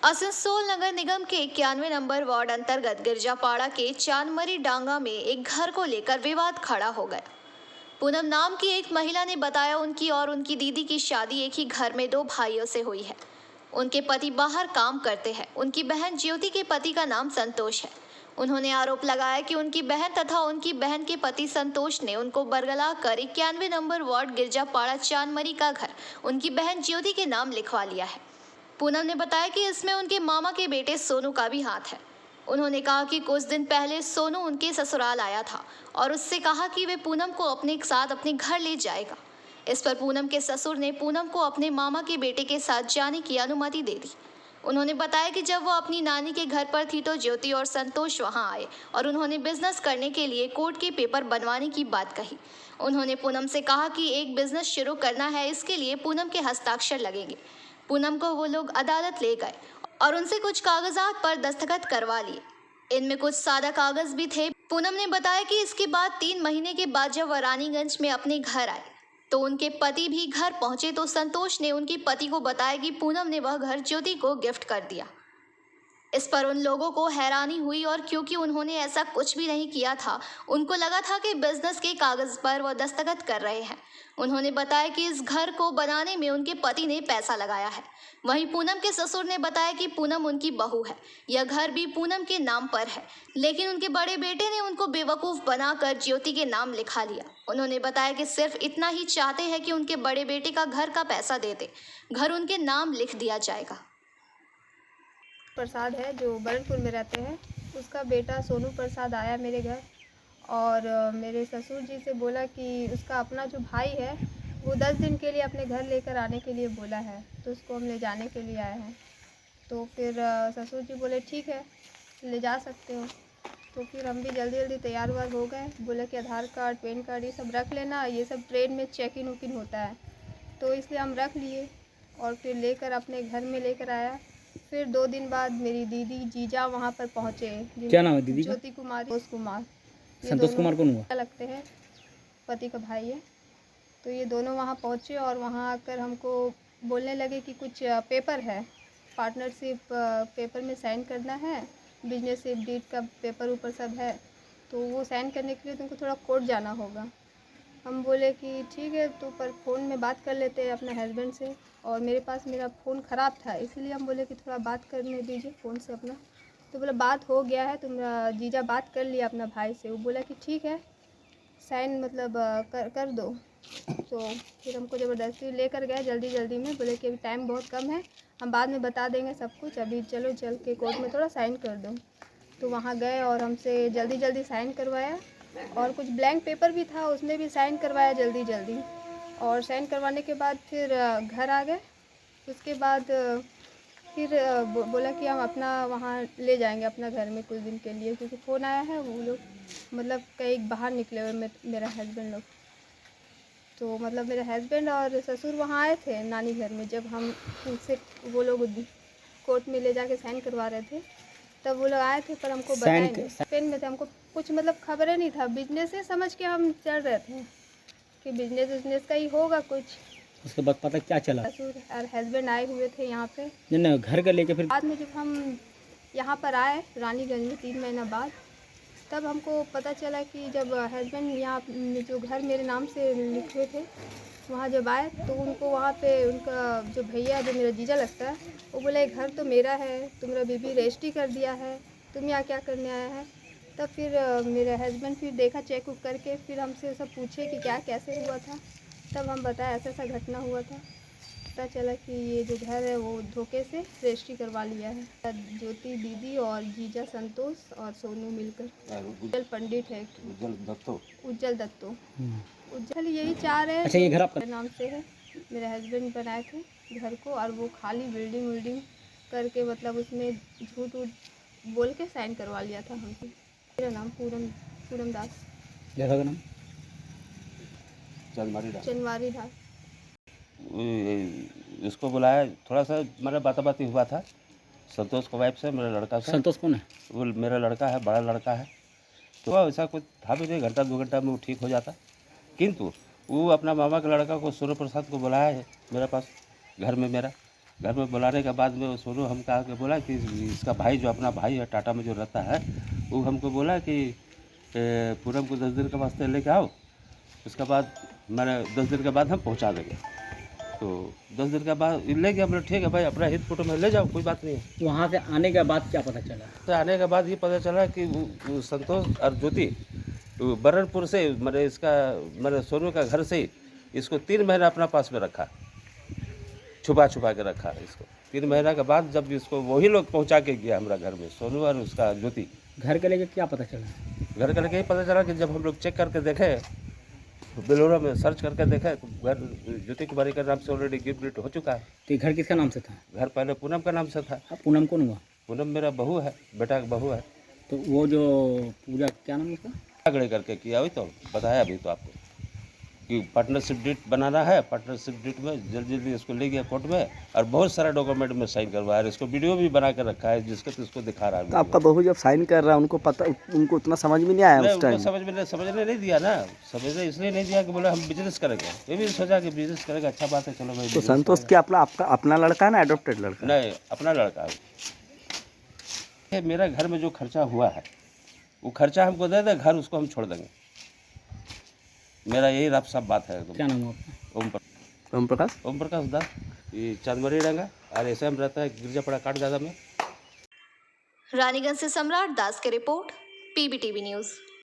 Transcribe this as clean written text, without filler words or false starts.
आसनसोल नगर निगम के 91 number ward अंतर्गत गिरजापाड़ा के चांदमरी डांगा में एक घर को लेकर विवाद खड़ा हो गया। पूनम नाम की एक महिला ने बताया उनकी और उनकी दीदी की शादी एक ही घर में दो भाइयों से हुई है। उनके पति बाहर काम करते हैं। उनकी बहन ज्योति के पति का नाम संतोष है। उन्होंने आरोप लगाया कि उनकी बहन तथा उनकी बहन के पति संतोष ने उनको बरगला कर 91 नंबर वार्ड गिरजापाड़ा चांदमरी का घर उनकी बहन ज्योति के नाम लिखवा लिया है। पूनम ने बताया कि इसमें उनके मामा के बेटे सोनू का भी हाथ है। उन्होंने कहा कि कुछ दिन पहले सोनू उनके ससुराल आया था और उससे कहा कि वे पूनम को अपने साथ अपने घर ले जाएगा। इस पर पूनम के ससुर ने पूनम को अपने मामा के बेटे के साथ जाने की अनुमति दे दी। उन्होंने बताया कि जब वो अपनी नानी के घर पर थी तो ज्योति और संतोष वहां आए और उन्होंने बिजनेस करने के लिए कोर्ट के पेपर बनवाने की बात कही। उन्होंने पूनम से कहा कि एक बिजनेस शुरू करना है, इसके लिए पूनम के हस्ताक्षर लगेंगे। पूनम को वो लोग अदालत ले गए और उनसे कुछ कागजात पर दस्तखत करवा लिए। इनमें कुछ सादा कागज भी थे। पूनम ने बताया कि इसके बाद 3 महीने के बाद जब वह रानीगंज में अपने घर आए तो उनके पति भी घर पहुंचे तो संतोष ने उनके पति को बताया कि पूनम ने वह घर ज्योति को गिफ्ट कर दिया। इस पर उन लोगों को हैरानी हुई और क्योंकि उन्होंने ऐसा कुछ भी नहीं किया था, उनको लगा था कि बिजनेस के कागज पर वह दस्तखत कर रहे हैं। उन्होंने बताया कि इस घर को बनाने में उनके पति ने पैसा लगाया है। वहीं पूनम के ससुर ने बताया कि पूनम उनकी बहू है, यह घर भी पूनम के नाम पर है, लेकिन उनके बड़े बेटे ने उनको बेवकूफ़ बनाकर ज्योति के नाम लिखा लिया। उन्होंने बताया कि सिर्फ इतना ही चाहते हैं कि उनके बड़े बेटे का घर का पैसा दे दे, घर उनके नाम लिख दिया जाएगा। प्रसाद है जो बरनपुर में रहते हैं, उसका बेटा सोनू प्रसाद आया मेरे घर और मेरे ससुर जी से बोला कि उसका अपना जो भाई है वो 10 दिन के लिए अपने घर लेकर आने के लिए बोला है, तो उसको हम ले जाने के लिए आए हैं। तो फिर ससुर जी बोले ठीक है ले जा सकते हो। तो फिर हम भी जल्दी जल्दी तैयार वार हो गए। बोले कि आधार कार्ड पैन कार्ड ये सब रख लेना, ये सब ट्रेन में चेक इन उकिन होता है, तो इसलिए हम रख लिए और फिर लेकर अपने घर में लेकर आया। फिर 2 दिन बाद मेरी दीदी जीजा वहाँ पर पहुँचे। क्या नाम है दीदी का? ज्योति कुमार, संतोष कुमार। संतोष कुमार कौन हुआ? लगते हैं पति का भाई है। तो ये दोनों वहाँ पहुँचे और वहाँ आकर हमको बोलने लगे कि कुछ पेपर है, पार्टनरशिप पेपर में साइन करना है, बिजनेस डीड का पेपर ऊपर सब है, तो वो साइन करने के लिए तुमको थोड़ा कोर्ट जाना होगा। हम बोले कि ठीक है, तो पर फ़ोन में बात कर लेते हैं अपने हस्बैंड से, और मेरे पास मेरा फ़ोन ख़राब था इसलिए हम बोले कि थोड़ा बात करने दीजिए फ़ोन से अपना। तो बोला बात हो गया है, तुम जीजा बात कर लिया अपना भाई से। वो बोला कि ठीक है साइन मतलब कर दो। तो फिर हमको ज़बरदस्ती लेकर गए जल्दी जल्दी में, बोले कि अभी टाइम बहुत कम है, हम बाद में बता देंगे सब कुछ, अभी चलो चल के कोर्ट में थोड़ा साइन कर दो। तो वहाँ गए और हमसे जल्दी जल्दी साइन करवाया और कुछ ब्लैंक पेपर भी था उसमें भी साइन करवाया जल्दी जल्दी। और साइन करवाने के बाद फिर घर आ गए। उसके बाद फिर बोला कि हम अपना वहाँ ले जाएंगे अपना घर में कुछ दिन के लिए, क्योंकि फ़ोन आया है, वो लोग मतलब कहीं बाहर निकले हुए मेरा हस्बैंड लोग। तो मतलब मेरे हस्बैंड और ससुर वहाँ आए थे नानी घर में, जब हम उनसे वो लोग कोर्ट में ले जाके साइन करवा रहे थे तब वो लोग आए थे, पर हमको बताए नहीं। पेन में थे, हमको कुछ मतलब खबरें नहीं था, बिजनेस से समझ के हम चल रहे थे कि बिजनेस का ही होगा कुछ। उसके बाद पता क्या चला? ससुर और हस्बैंड आए हुए थे यहाँ पे। नहीं घर का लेके फिर बाद में जब हम यहाँ पर आए रानीगंज में 3 महीना बाद, तब हमको पता चला कि जब हस्बैंड यहाँ जो घर मेरे नाम से लिखे थे वहाँ जब आए तो उनको वहाँ पे उनका जो भैया जो मेरा जीजा लगता है वो बोला घर तो मेरा है, तुम्हारा बीबी रजिस्ट्री कर दिया है, तुम यहाँ क्या करने आया है। तब फिर मेरे हस्बैंड फिर देखा चेक उक करके, फिर हमसे सब पूछे कि क्या कैसे हुआ था। तब हम बताया ऐसा ऐसा घटना हुआ था। पता चला कि ये जो घर है वो धोखे से रजिस्ट्री करवा लिया है। ज्योति दीदी और जीजा संतोष और सोनू मिलकर। उज्जवल पंडित है, उज्जवल दत्तो। उज्जवल यही चाह रहे हैं। अच्छा ये घर आपका नाम से है, मेरे हस्बैंड बनाए थे घर को, और वो खाली बिल्डिंग करके मतलब उसमें झूठ वूठ बोल के साइन करवा लिया था हमसे। मेरा नाम पूरम दास। जगह का नाम चनवारी दास। इसको बुलाया, थोड़ा सा मेरा बाती हुआ था संतोष को वाइफ से, मेरा लड़का से। संतोष कौन है? वो मेरा लड़का है, बड़ा लड़का है। तो ऐसा कुछ था भी नहीं, घंटा 2 घंटा में वो ठीक हो जाता। किंतु वो अपना मामा के लड़का को सूर्य प्रसाद को बुलाया है मेरे पास घर में मेरा, घर में बुलाने के बाद में सोनू हमको आके बोला कि इसका भाई जो अपना भाई है टाटा में जो रहता है, वो हमको बोला कि पूनम को 10 दिन के वास्ते लेके आओ, उसके बाद मैंने 10 दिन के बाद हम पहुंचा देंगे। तो 10 दिन के बाद ले गया, हमने ठीक है भाई अपना हित फोटो में ले जाओ, कोई बात नहीं है। वहाँ से आने के बाद क्या पता चला? तो आने के बाद ये पता चला कि वो संतोष और ज्योति बरनपुर से मैंने सोनू का घर से इसको 3 महीना अपना पास में रखा, छुपा के रखा इसको। 3 महीना के बाद जब इसको वही लोग पहुंचा के गया हमारा घर में, सोनू और उसका ज्योति। घर के लेके क्या पता चला? घर के लेके ही पता चला कि जब हम लोग चेक करके देखे, बेलोरा में सर्च करके देखे तो घर ज्योति कुमारी के नाम से ऑलरेडी गिफ्ट हो चुका है। तो ये घर किसका नाम से था? घर पहले पूनम का नाम से था। अब पूनम कौन हुआ? पूनम मेरा बहू है, बेटा का बहू है। तो वो जो पूजा, क्या नाम है उसका? आगड़े करके किया हुई तो बताया अभी तो आपको कि पार्टनरशिप डीड बनाना है। पार्टनरशिप डीड में जल्दी इसको ले गया कोर्ट में और बहुत सारा डॉक्यूमेंट में साइन करवाया है। इसको वीडियो भी बना कर रखा है जिसको तो इसको दिखा रहा है। तो आपका बहू जब साइन कर रहा है उनको उतना समझ में नहीं आया नहीं, उस टाइम? समझने नहीं दिया ना, समझने इसलिए नहीं दिया कि बोले हम बिजनेस करेंगे। ये भी सोचा कि बिजनेस करेगा, अच्छा बात है, चलो भाई। तो संतोष क्या आपका अपना लड़का है ना एडॉप्टेड लड़का? नहीं, अपना लड़का है। मेरा घर में जो खर्चा हुआ है वो खर्चा हमको दे दे, घर उसको हम छोड़ देंगे। मेरा यही रफ सब बात है। क्या नाम है आपका? ओम प्रकाश दास, ये चांदमरी रंगा और ऐसे हम रहता है गिरजापड़ा काटदादा में। रानीगंज से सम्राट दास की रिपोर्ट, PBTV न्यूज़।